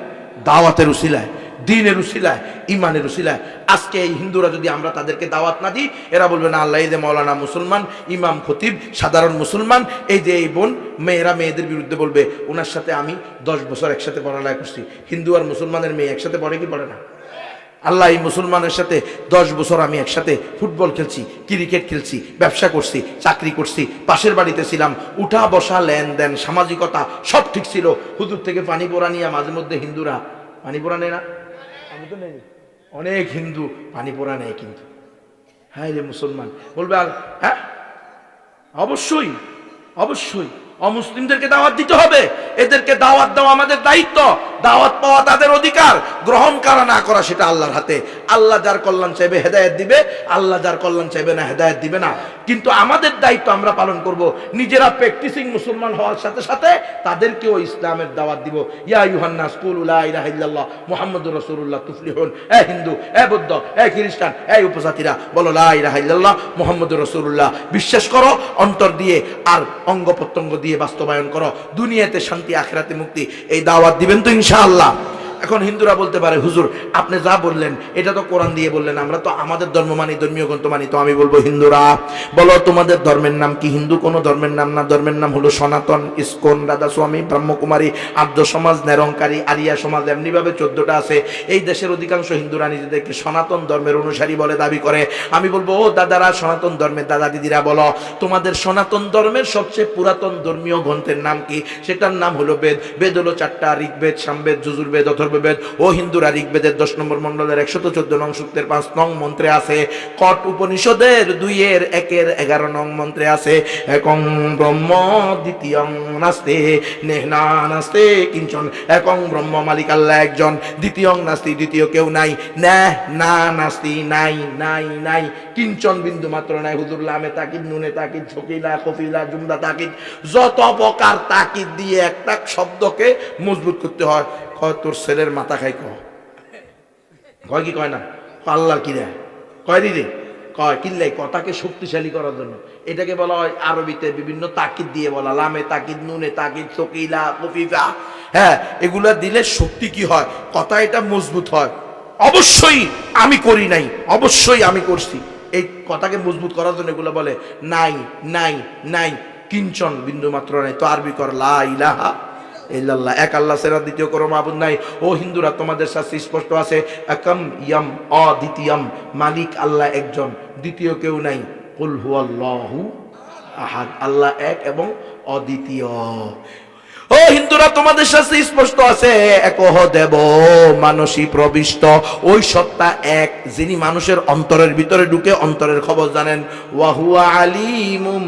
দাওয়াতের উসিলায়, দ্বীনের উসিলায়, ইমানের উসিলায়। আজকে এই হিন্দুরা যদি আমরা তাদেরকে দাওয়াত না দিই, এরা বলবে না আল্লাহ, এই যে মৌলানা মুসলমান, ইমাম খতিব সাধারণ মুসলমান, এই যে এই বোন, মেয়েরা মেয়েদের বিরুদ্ধে বলবে, ওনার সাথে আমি 10 বছর একসাথে পড়ালেখা করছি। হিন্দু আর মুসলমানের মেয়ে একসাথে পড়ে কি পড়ে না? আল্লাহ, এই মুসলমানের সাথে 10 বছর আমি একসাথে ফুটবল খেলছি, ক্রিকেট খেলছি, ব্যবসা করছি, চাকরি করছি, পাশের বাড়িতে ছিলাম, উঠা বসা, লেনদেন, সামাজিকতা সব ঠিক ছিল। হুজুর থেকে পানি পোড়া নিয়ে মাঝে মধ্যে হিন্দুরা পানি পোড়া নেয় না? আমি তো নেই, অনেক হিন্দু পানি পোড়া নেয়, কিন্তু হ্যাঁ রে মুসলমান বলবে, আর হ্যাঁ অবশ্যই অবশ্যই অমুসলিমদেরকে দাওয়াত দিতে হবে, এদেরকে দাওয়াত দেওয়া আমাদের দায়িত্ব, দাওয়াত পাওয়া তাদের অধিকার, গ্রহণ করা না করা সেটা আল্লাহর হাতে। আল্লাহ যার কল্যাণ চাইবে হেদায়েত দিবে, আল্লাহ যার কল্যাণ চাইবে না হেদায়েত দিবে না। কিন্তু আমাদের দায়িত্ব আমরা পালন করব, নিজেরা প্র্যাকটিসিং মুসলমান হওয়ার সাথে সাথে তাদেরকেও ইসলামের দাওয়াত দিব। ইয়া আইয়ুহান নাস কুলু লা ইলাহা ইল্লাল্লাহ মুহাম্মাদুর রাসূলুল্লাহ তুফলিহুন। এ হিন্দু, এ বৌদ্ধ, এ খ্রিস্টান, এ উপজাতিরা, বলো লা ইলাহা ইল্লাল্লাহ মুহাম্মাদুর রাসূলুল্লাহ, বিশ্বাস করো অন্তর দিয়ে, আর অঙ্গ প্রত্যঙ্গ দিয়ে বাস্তবায়ন করো। দুনিয়াতে শান্তি, আখিরাতে মুক্তি। এই দাওয়াত দিবেন তো ইনশাআল্লাহ? এখন হিন্দুরা বলতে পারে, হুজুর আপনি যা বললেন এটা তো কোরআন দিয়ে বললেন, আমরা তো আমাদের ধর্ম মানি, ধর্মীয় গ্রন্থ মানি। তো আমি বলবো, হিন্দুরা বলো তোমাদের ধর্মের নাম কি? হিন্দু কোনো ধর্মের নাম না, ধর্মের নাম হলো সনাতন, ইস্কন, রাধাস্বামী, ব্রহ্মকুমারী, আর্য সমাজ, নিরঙ্কারী, আরিয়া সমাজ, এমনিভাবে 14টা আছে। এই দেশের অধিকাংশ হিন্দুরা নিজেদেরকে সনাতন ধর্মের অনুসারী বলে দাবি করে। আমি বলবো, ও দাদারা, সনাতন ধর্মের দাদা দিদিরা, বলো তোমাদের সনাতন ধর্মের সবচেয়ে পুরাতন ধর্মীয় গ্রন্থের নাম কি? সেটার নাম হলো বেদ। বেদ হলো 4টা, ঋগ্বেদ, সামবেদ, যজুর্বেদ, অথর্ববেদ। ও হিন্দুরা, ঋগ্বেদের 10 নম্বর মণ্ডলের 114 নং সূক্তের 5 নং মন্ত্রে আছে, কট উপনিষদের 2-1-11 নং মন্ত্রে আছে, একং ব্রহ্ম দ্বিতীয়ং নাস্তে নেহনা নাস্তে কিঞ্চন। একং ব্রহ্ম, মালিক আল্লাহ একজন, দ্বিতীয়ং নাস্তি, দ্বিতীয় কেউ নাই, নেহ না নাস্তি, নাই নাই নাই, কিঞ্চন বিন্দু মাত্র নাই। হুজুর লামে তাকিদ, নুনে তাকিদ, ছকিলা, কফিলা, জুমলা তাকিদ, যত প্রকার তাকিদ দিয়ে একটা শব্দকে মজবুত করতে হয়। তোর ছেলের মাথা খাই কয় কি কয় না? আল্লাহর কি দেয় কয় দিদি কয় কিনলাই, কথাকে শক্তিশালী করার জন্য। এটাকে বলা হয় আরবিতে বিভিন্ন তাকিদ দিয়ে বলা, লামে তাকিদ, নুনে তাকিদ, সকিলা, কফিফা। হ্যাঁ, এগুলা দিলে শক্তি কি হয়, কথা এটা মজবুত হয়। অবশ্যই আমি করি নাই, অবশ্যই আমি করছি। এই কথাকে মজবুত করার জন্য এগুলো বলে। নাই নাই নাই, কিঞ্চন বিন্দু মাত্র নাই। তো আরবি কর লা ইলাহা ইল্লাল্লাহ, এক আল্লাহ ছাড়া দ্বিতীয় কোনো মাবুদ নাই। ও হিন্দুরা, তোমাদের শাস্ত্রে স্পষ্ট আছে, একম ইয়াম অদ্বিতীয়ম, মালিক আল্লাহ একজন, দ্বিতীয় কেউ নাই। কুল হুয়াল্লাহু আহাদ, আল্লাহ এক এবং অদ্বিতীয়। ও হিন্দুরা, তোমাদের শাস্ত্রে স্পষ্ট আছে, একহ দেব মানসী প্রবিষ্ট, ওই সত্তা এক যিনি মানুষের অন্তরের ভিতরে ঢুকে অন্তরের খবর জানেন। ওয়া হুয়া আলিমুম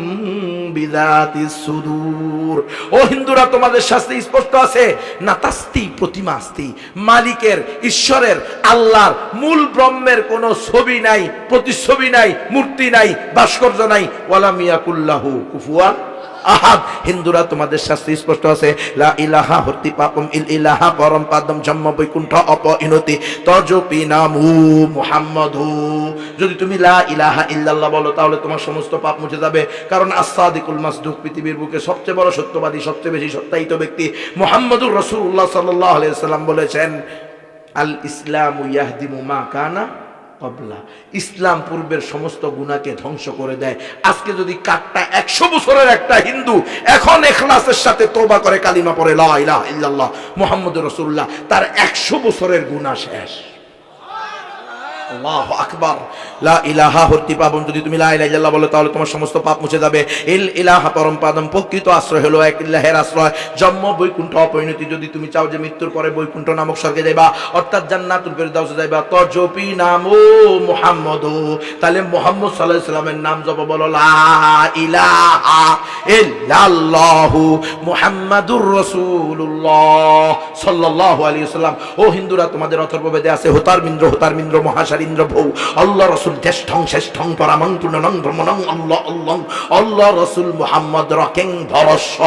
বিযাতিস সুদূর। ও হিন্দুরা, তোমাদের শাস্ত্রে স্পষ্ট আছে, নাতাস্তি প্রতিমা আস্তি, মালিকের, ঈশ্বরের, আল্লাহর, মূল ব্রহ্মের কোনো ছবি নাই, প্রতিচ্ছবি নাই, মূর্তি নাই, ভাস্কর্য নাই। ওয়ালাম ইয়াকুল্লাহু কুফুয়ান আহাদ। হিন্দুরা, তোমাদের শাস্ত্রে স্পষ্ট আছে, লা ইলাহা হর্তি পাপম ইল ইলাহা পরম পাদম জন্ম বৈকুণ্ঠ অপ ইনতি তজপি নামু মুহাম্মাদু। যদি তুমি লা ইলাহা ইল্লাল্লাহ বলো, তাহলে তোমার সমস্ত পাপ মুছে যাবে। কারণ আস-সাদিকুল মাসদুক, পৃথিবীর বুকে সবচেয়ে বড় সত্যবাদী, সবচেয়ে বেশি সত্যায়িত ব্যক্তি মুহাম্মাদুর রাসূলুল্লাহ সাল্লাল্লাহু আলাইহি সাল্লাম বলেছেন, আল ইসলামু ইয়াহদিমু মা কানা কবলা। ইসলাম পূর্বের সমস্ত গুনাহকে ধ্বংস করে দেয়। আজকে যদি কাটটা 100 বছরের একটা হিন্দু এখন ইখলাসের সাথে তওবা করে কালিমা পড়ে লা ইলাহা ইল্লাল্লাহ মুহাম্মাদুর রাসূলুল্লাহ, তার 100 বছরের গুনাহ শেষ। আল্লাহু আকবার। লা ইলাহা হরতি পাবন, যদি তুমি লা ইলাহা ইল্লাল্লাহ বলো তাহলে তোমার সমস্ত পাপ মুছে যাবে। ইল ইলাহা পরম পাদম, প্রকৃত আশ্রয় হলো এক ইল্লাহের আশ্রয়। জন্ম বৈকুণ্ঠ অপরিণতি, যদি তুমি চাও যে মৃত্যুর পরে বৈকুণ্ঠ নামক স্বর্গে যাইবা অর্থাৎ জান্নাতুল ফেরদাউসে যাইবা, তজপি নামো মুহাম্মদ, তাহলে মুহাম্মদ সাল্লাল্লাহু আলাইহি সাল্লামের নাম জপ বলো লা ইলাহা ইল্লাল্লাহু মুহাম্মাদুর রাসূলুল্লাহ সাল্লাল্লাহু আলাইহি ওয়াসাল্লাম। ও হিন্দুরা, তোমাদের অথর্ববেদে আছে হোতারমিন্দ্র হোতারমিন্দ্র মহাশারীন্দ্র ভৌ আল্লাহ রসুল জ্যেষ্ঠং শ্রেষ্ঠং পরামং পূর্ণং ব্রহ্মণং আল্লাহ আল্লাহ আল্লাহ রসুল মুহাম্মদ রকেং ভরস্ব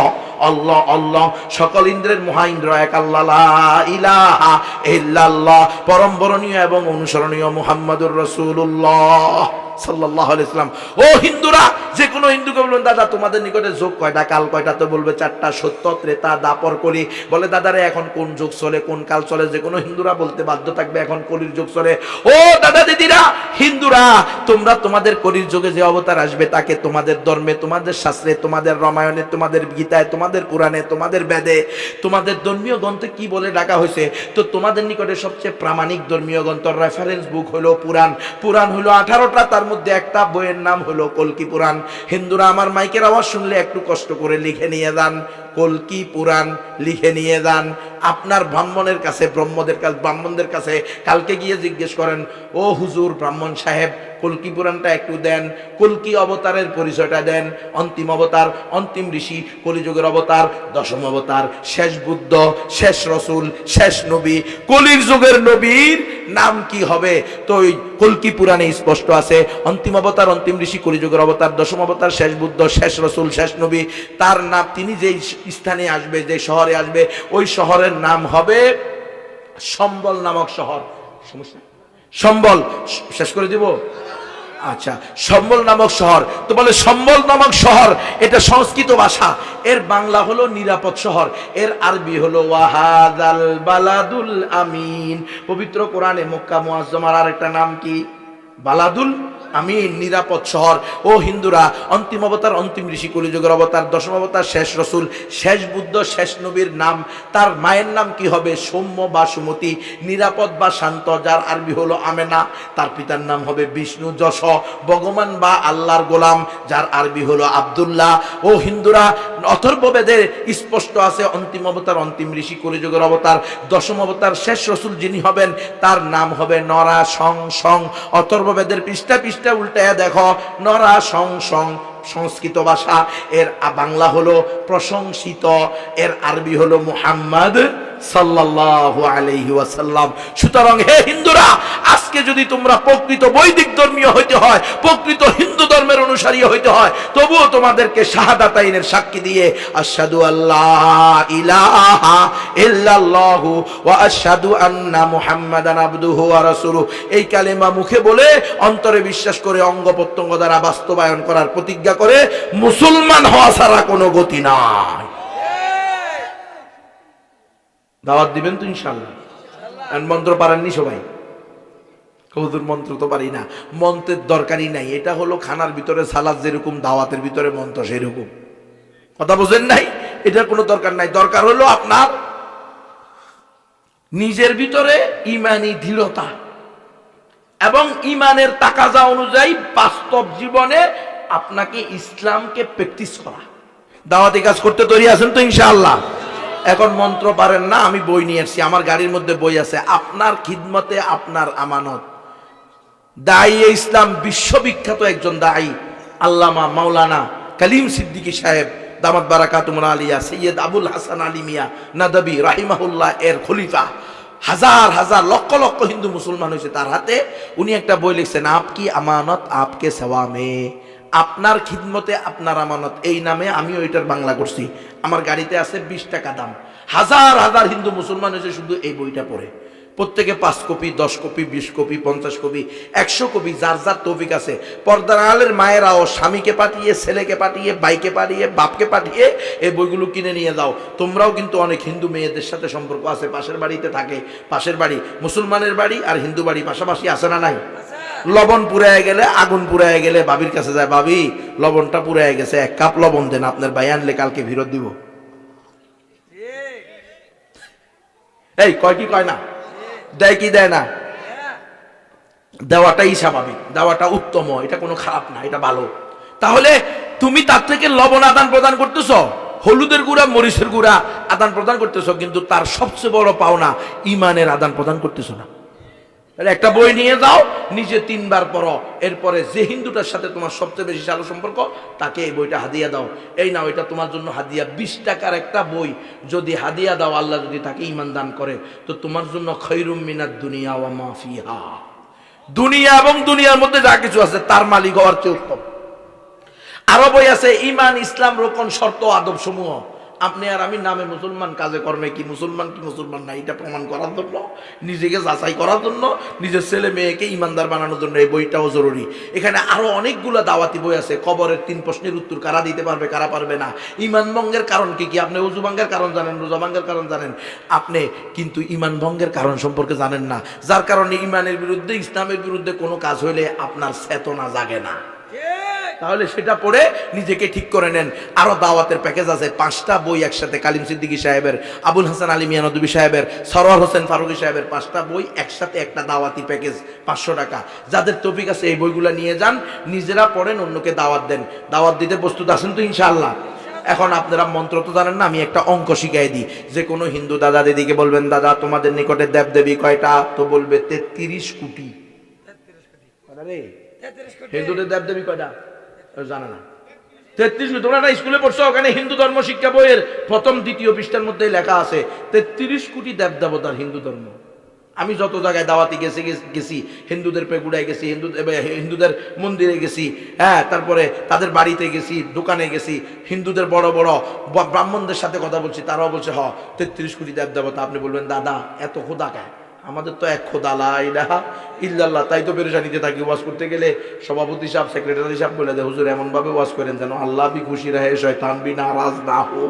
আল্লাহ আল্লাহ। সকল ইন্দ্রের মহা ইন্দ্র এক আল্লাহ, লা ইলাহা ইল্লাল্লাহ। পরম বরণীয় এবং অনুসরণীয় মুহাম্মাদুর রাসূলুল্লাহ সাল্লাল্লাহু আলাইহি ওয়াসাল্লাম। ও হিন্দুরা, যে কোনো হিন্দুকে বলুন দাদা তোমাদের নিকটে যোগ কয়টা, কাল কয়টা, তো বলবে চারটা, সত্য ত্রেতা দাপর কলি। বলে দাদারে এখন কোন যুগ চলে, কোন কাল চলে, যে কোনো হিন্দুরা বলতে বাধ্য থাকবে এখন কলির যুগ চলে। ও দাদা দিদিরা, হিন্দুরা তোমরা তোমাদের কলির যুগে যে অবতার আসবে তাকে তোমাদের ধর্মে, তোমাদের শাস্ত্রে, তোমাদের রামায়ণে, তোমাদের গীতায়, তোমাদের পুরাণে, তোমাদের বেদে, তোমাদের ধর্মীয় গ্রন্থে কি বলে ডাকা হয়েছে? তো তোমাদের নিকটে সবচেয়ে প্রামাণিক ধর্মীয় গ্রন্থ রেফারেন্স বুক হলো পুরাণ। পুরাণ হলো 18টা, তার মধ্যে একটা বইয়ের নাম হলো কল্কি পুরাণ। হিন্দুরা আমার মাইকের আওয়াজ শুনলে একটু কষ্ট করে লিখে নিয়ে যান, কল্কি পুরাণ লিখে নিয়ে যান। আপনার ব্রাহ্মণের কাছে, ব্রাহ্মণদের কাছে কালকে গিয়ে জিজ্ঞেস করেন, ও হুজুর ব্রাহ্মণ সাহেব কল্কি পুরাণটা একটু দেন, কল্কি অবতারের পরিচয়টা দেন। অন্তিম অবতার, অন্তিম ঋষি, কলিযুগের অবতার, দশম অবতার, শেষ বুদ্ধ, শেষ রসুল, শেষ নবী, কলির যুগের নবীর নাম কি হবে? তো ওই কল্কি পুরাণে স্পষ্ট আছে, অন্তিম অবতার, অন্তিম ঋষি, কলিযুগের অবতার, দশম অবতার, শেষ বুদ্ধ, শেষ রসুল, শেষ নবী। তার নাম, তিনি যেই স্থানে আসবে, যে শহরে আসবে, ওই শহরের নাম হবে সম্বল নামক শহর। সমস্যা, সম্বল শেষ করে দিব? আচ্ছা, সম্বল নামক শহর। তো বলে সম্বল নামক শহর এটা সংস্কৃত ভাষা, এর বাংলা হলো নিরাপদ শহর, এর আরবি হলো ওয়াহাদাল বালাদুল আমিন। পবিত্র কোরআনে মক্কা মুআজ্জামার আরেকটা নাম কি? বালাদুল আমিন, নিরাপদ শহর। ও হিন্দুরা, অন্তিম অবতার, অন্তিম ঋষি, কলিযুগের অবতার, দশম অবতার, শেষ রসুল, শেষ বুদ্ধ, শেষ নবীর নাম, তার মায়ের নাম কি হবে? সৌম্য বা সুমতি, নিরাপদ বা শান্ত, যার আরবি হলো আমেনা। তার পিতার নাম হবে বিষ্ণু যশ, ভগবান বা আল্লাহর গোলাম, যার আরবি হলো আব্দুল্লাহ। ও হিন্দুরা, অথর্ববেদে স্পষ্ট আছে অন্তিম অবতার, অন্তিম ঋষি, কলিযুগের অবতার, দশম অবতার, শেষ রসুল যিনি হবেন তার নাম হবে নরা সং সং। অথর্ববেদের পৃষ্ঠা পৃষ্ঠা উল্টায়া দেখো, নরা সং সং সংস্কৃত ভাষা, এর বাংলা হলো প্রশংসিত, এর আরবি হলো মুহাম্মদ সাল্লাল্লাহু আলাইহি ওয়াসাল্লাম। সুতরাং হে হিন্দুরা, আজকে যদি তোমরা প্রকৃত বৈদিক ধর্মীয় হইতে হয়, প্রকৃত হিন্দু ধর্মের অনুসারী হইতে হয়, তবুও তোমাদেরকে শাহাদাতাইনের সাক্ষী দিয়ে আশহাদু আল্লাহ ইলাহা ইল্লাল্লাহু ওয়া আশহাদু আন্না মুহাম্মাদান আবদুহু ওয়া রাসূলুহু, এই কালেমা মুখে বলে অন্তরে বিশ্বাস করে অঙ্গ প্রত্যঙ্গ দ্বারা বাস্তবায়ন করার প্রতিজ্ঞা করে মুসলমান হওয়া ছাড়া কোনো গতি নাই। দাওয়াত দিবেন তো ইনশাআল্লাহ? মন্ত্র পারেননি সবাই? হুজুর মন্ত্র তো পারি না। মন্ত্রের দরকারই নাই, এটা হলো খানার ভিতরে সালাদ যেরকম দাওয়াতের ভিতরে মন্ত্র সেরকম। কথা বুঝেন নাই? এটার কোনো দরকার নাই। দরকার হলো আপনার নিজের ভিতরে ইমানি দৃঢ়তা এবং ইমানের তাকাজা অনুযায়ী বাস্তব জীবনে আপনাকে ইসলামকে প্র্যাকটিস করা। দাওয়াতি কাজ করতে তৈরি আছেন তো ইনশাআল্লাহ? এখন মন্ত্র পারেন না, আমি বই নিয়ে এসেছি, আমার গাড়ির মধ্যে বই আছে, আপনার খিদমতে আপনার আমানত। দায়ী ইসলাম, বিশ্ববিখ্যাত একজন দায়ী, আল্লামা মাওলানা কালিম সিদ্দিকী সাহেব দামাত বারাকাতুহুল আলিয়া, সৈয়দ আবুল হাসান আলী মিয়া নাদবী রাহিমাহুল্লাহ এর খলিফা, হাজার হাজার লক্ষ লক্ষ হিন্দু মুসলমান হয়েছে তার হাতে। উনি একটা বই লিখছেন, আপকি আমানত আপকে সেবা মে, আপনার খিদমতে আপনার আমানত, এই নামে আমি ওইটার বাংলা করছি। আমার গাড়িতে আছে, 20 টাকা দাম। হাজার হাজার হিন্দু মুসলমান হয়েছে শুধু এই বইটা পড়ে। প্রত্যেকে 5 copy, 10 copy, 20 copy, 50 copy, 100 copy, যার যার তৌফিক আছে। পর্দার আড়ালের মায়েরাও স্বামীকে পাঠিয়ে, ছেলেকে পাঠিয়ে, ভাইকে পাঠিয়ে, বাপকে পাঠিয়ে এই বইগুলো কিনে নিয়ে যাও। তোমরাও কিন্তু অনেক হিন্দু মেয়েদের সাথে সম্পর্ক আছে, পাশের বাড়িতে থাকে, পাশের বাড়ি মুসলমানের বাড়ি আর হিন্দু বাড়ি পাশাপাশি আছে না নাই? লবণ পুড়ায় গেলে, আগুন পুড়ায় গেলে ভাবির কাছে যায়, ভাবি লবণটা পুড়ায় গেছে, 1 কাপ লবণ দেন, আপনার ভাই আনলে কালকে ফেরত দিব। এই কয় কি কয় না? দেয় কি দেয় না? দেওয়াটাই স্বাভাবিক, দেওয়াটা উত্তম, এটা কোনো খারাপ না, এটা ভালো। তাহলে তুমি তার থেকে লবণ আদান প্রদান করতেছ, হলুদের গুঁড়া মরিচের গুঁড়া আদান প্রদান করতেছ, কিন্তু তার সবচেয়ে বড় পাওনা ইমানের আদান প্রদান করতেছ না। একটা বই নিয়ে যাও, নিজে 3 বার পড়ো, এরপরে যে হিন্দুটার সাথে তোমার সবচেয়ে বেশি ভালো সম্পর্ক তাকে এই বইটা হাদিয়া দাও। এই নাও, এটা তোমার জন্য হাদিয়া। 20 টাকার একটা বই যদি হাদিয়া দাও, আল্লাহ যদি তাকে ঈমান দান করে, তো তোমার জন্য খৈরুম মিনাদ দুনিয়া ওয়া মা ফিহা, দুনিয়া এবং দুনিয়ার মধ্যে যা কিছু আছে তার মালিক হওয়ার চেয়ে উত্তম। আরো বই আছে ঈমান, ইসলাম, রোকন, শর্ত, আদব সমূহ। আপনি আর আমি নামে মুসলমান, কাজে কর্মে কি মুসলমান কি মুসলমান না, এটা প্রমাণ করার জন্য, নিজেকে যাচাই করার জন্য, নিজের ছেলে মেয়েকে ইমানদার বানানোর জন্য এই বইটাও জরুরি। এখানে আরো অনেকগুলো দাওয়াতি বই আছে। কবরের 3 প্রশ্নের উত্তর কারা দিতে পারবে, কারা পারবে না, ইমান ভঙ্গের কারণ কি কি, আপনি ওযু ভঙ্গের কারণ জানেন, রোজা ভঙ্গের কারণ জানেন, আপনি কিন্তু ইমান ভঙ্গের কারণ সম্পর্কে জানেন না, যার কারণে ইমানের বিরুদ্ধে, ইসলামের বিরুদ্ধে কোনো কাজ হইলে আপনার চেতনা জাগে না। তাহলে সেটা পড়ে নিজেকে ঠিক করে নেন। আরো দাওয়াতের প্যাকেজ আছে, 5টা বই একসাথে, কালিম সিদ্দিকী সাহেবের, আবুল হাসান আলী মিয়া নদভী সাহেবের, সরওয়ার হোসেন ফারুকী সাহেবের 5টা বই একসাথে, একটা দাওয়াতি প্যাকেজ 500 টাকা। যাদের তৌফিক আছে এই বইগুলো নিয়ে যান, নিজেরা পড়েন, অন্যকে দাওয়াত দেন। দাওয়াত দিতে প্রস্তুত আছেন তো ইনশাআল্লাহ? এখন আপনারা মন্ত্র তো জানেন না, আমি একটা অঙ্ক শিখাই দিই। যে কোনো হিন্দু দাদা দিদিকে বলবেন, দাদা তোমাদের নিকটে দেবদেবী কয়টা? তো বলবে 33 কোটি। হিন্দুদের দেবদেবী কয়টা জানে না? 33 কোটি। তোমরা স্কুলে পড়ছো, ওখানে হিন্দু ধর্ম শিক্ষা বইয়ের 1ম 2য় পৃষ্ঠার মধ্যে লেখা আছে 33 কোটি দেবদেবতার হিন্দু ধর্ম। আমি যত জায়গায় দাওয়াতি গেছি, হিন্দুদের পেগুড়ায় গেছি, হিন্দুদের মন্দিরে গেছি, হ্যাঁ, তারপরে তাদের বাড়িতে গেছি, দোকানে গেছি, হিন্দুদের বড় বড় ব্রাহ্মণদের সাথে কথা বলছি, তারাও বলছে 33 কোটি দেবদেবতা। আপনি বলবেন, দাদা এত খোদা কে? আমাদের তো এক খোদা, লা ইলাহা ইল্লাল্লাহ। তাই তো পেরেশানিতে থাকি। ওয়াজ করতে গেলে সভাপতি সাহেব, সেক্রেটারি সাহেব বলে দেয়, হুজুর এমন ভাবে ওয়াজ করেন যেন আল্লাহ ভি খুশি রহে, শয়তান ভি নারাজ না হো।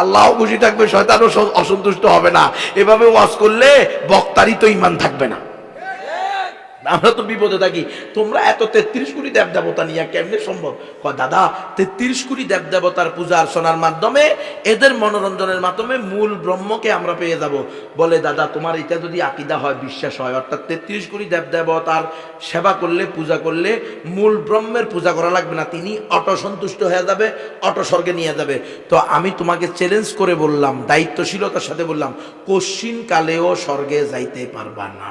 আল্লাহও খুশি থাকবে, শয়তানও অসন্তুষ্ট হবে না। এভাবে ওয়াজ করলে বক্তারই তো ঈমান থাকবে না। আমরা তো বিপদে থাকি। তোমরা এত 33 কোটি দেবদেবতা নিয়ে কেমনে সম্ভব? দাদা 33 কোটি দেবদেবতার পূজা অর্চনার মাধ্যমে, এদের মনোরঞ্জনের মাধ্যমে মূল ব্রহ্মকে আমরা পেয়ে যাব। বলে, দাদা তোমার এটা যদি আকীদা হয়, বিশ্বাস হয়, অর্থাৎ 33 কোটি দেবদেবতার সেবা করলে, পূজা করলে মূল ব্রহ্মের পূজা করা লাগবে না, তিনি অটো সন্তুষ্ট হয়ে যাবে, অটো স্বর্গে নিয়ে যাবে। তো আমি তোমাকে চ্যালেঞ্জ করে বললাম, দায়িত্বশীলতার সাথে বললাম, কশ্চিন কালেও স্বর্গে যাইতে পারবা না।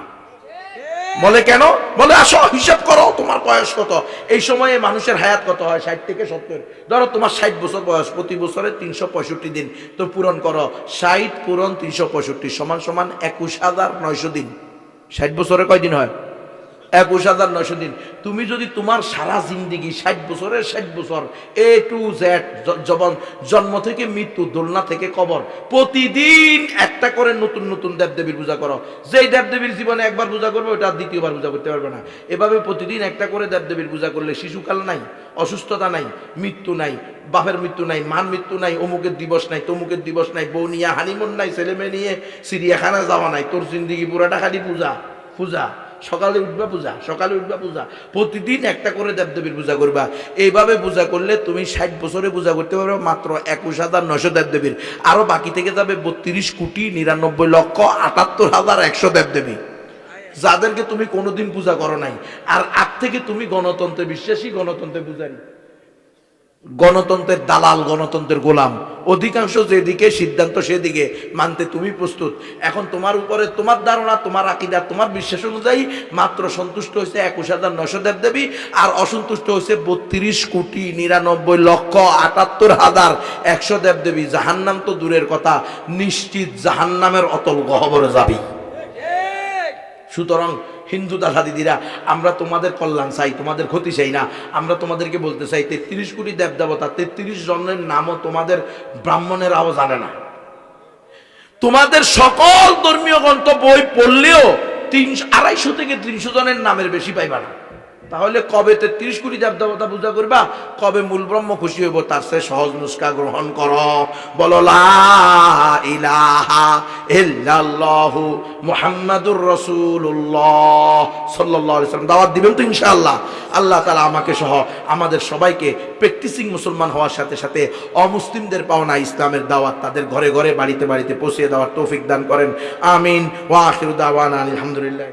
বলে কেন? বলে আসো হিসাব করো, তোমার বয়স কত? এই সময়ে মানুষের হায়াত কত হয়? 60 থেকে 70। ধরো তোমার 60 বছর বয়স, প্রতি বছরে 365 দিন, তো পূরণ করো 60 পূরণ 365 সমান সমান 21,900 দিন। 60 বছরে কয় দিন হয়? 21,900 দিন। তুমি যদি তোমার সারা জিন্দিগি 60 বছরের 60 বছর A to Z, জন্ম থেকে মৃত্যু, দোলনা থেকে কবর, প্রতিদিন একটা করে নতুন নতুন দেবদেবীর পূজা করো, যেই দেবদেবীর জীবনে একবার পূজা করবে ওটা দ্বিতীয়বার পূজা করতে পারবে না। এভাবে প্রতিদিন একটা করে দেবদেবীর পূজা করলে শিশুকাল নাই, অসুস্থতা নাই, মৃত্যু নাই, বাপের মৃত্যু নাই, মার মৃত্যু নাই, অমুকের দিবস নাই, তমুকের দিবস নাই, বউ নিয়ে হানিমুন নাই, ছেলে মেয়ে নিয়ে চিড়িয়াখানা যাওয়া নাই। তোর জিন্দিগি পুরাটা খালি পূজা পূজা। সকালে উঠবা পূজা, সকালে উঠবা পূজা, প্রতিদিন একটা করে দেবদেবীর পূজা করবা। এইভাবে পূজা করলে তুমি 60 বছরে পূজা করতে পারবে মাত্র 21,900 দেবদেবীর। আরো বাকি থেকে যাবে 32 কোটি 99 লক্ষ 78,100 দেবদেবী, যাদেরকে তুমি কোনোদিন পূজা করো নাই। আর আগ থেকে তুমি গণতন্ত্রে বিশ্বাসী, গণতন্ত্রের পূজারী, গণতন্ত্রের দালাল, গণতন্ত্রের গোলাম। অধিকাংশ যেদিকে সিদ্ধান্ত সেদিকে মানতে তুমি প্রস্তুত। এখন তোমার উপরে তোমার ধারণা, তোমার আকীদা, তোমার বিশ্বাস অনুযায়ী মাত্র সন্তুষ্ট হয়েছে 21,900 দেবদেবী, আর অসন্তুষ্ট হয়েছে 32 কোটি 99 লক্ষ 78,100 দেবদেবী। জাহান্নাম তো দূরের কথা, নিশ্চিত জাহান্নামের অতল গহ্বরে যাবি। সুতরাং হিন্দু দাদা দিদিরা, আমরা তোমাদের কল্যাণ চাই, তোমাদের ক্ষতি চাই না। আমরা তোমাদেরকে বলতে চাই, 33 কোটি দেবদেবতা, 33 জনের নামও তোমাদের ব্রাহ্মণেরাও জানে না। তোমাদের সকল ধর্মীয় গ্রন্থ বই পড়লেও 250 থেকে 300 জনের নামের বেশি পাইবা না। তাহলে কবে 33 কোটি দেবতা পূজা করবা, কবে মূল ব্রহ্ম খুশি হইব, তার চেয়ে সহজ নুস্খা গ্রহণ করো। বলো লা ইলাহা ইল্লাল্লাহু মুহাম্মাদুর রাসূলুল্লাহ সাল্লাল্লাহু আলাইহি ওয়াসাল্লাম। দাওয়াত দিবেন তো ইনশাআল্লাহ। আল্লাহ তাআলা আমাকে সহ আমাদের সবাইকে প্র্যাকটিসিং মুসলমান হওয়ার সাথে সাথে অমুসলিমদের পাওনা ইসলামের দাওয়াত তাদের ঘরে ঘরে বাড়িতে বাড়িতে পৌঁছে দেওয়ার তৌফিক দান করেন। আমিন। ওয়া আখিরু দাওয়ানা আলহামদুলিল্লাহ।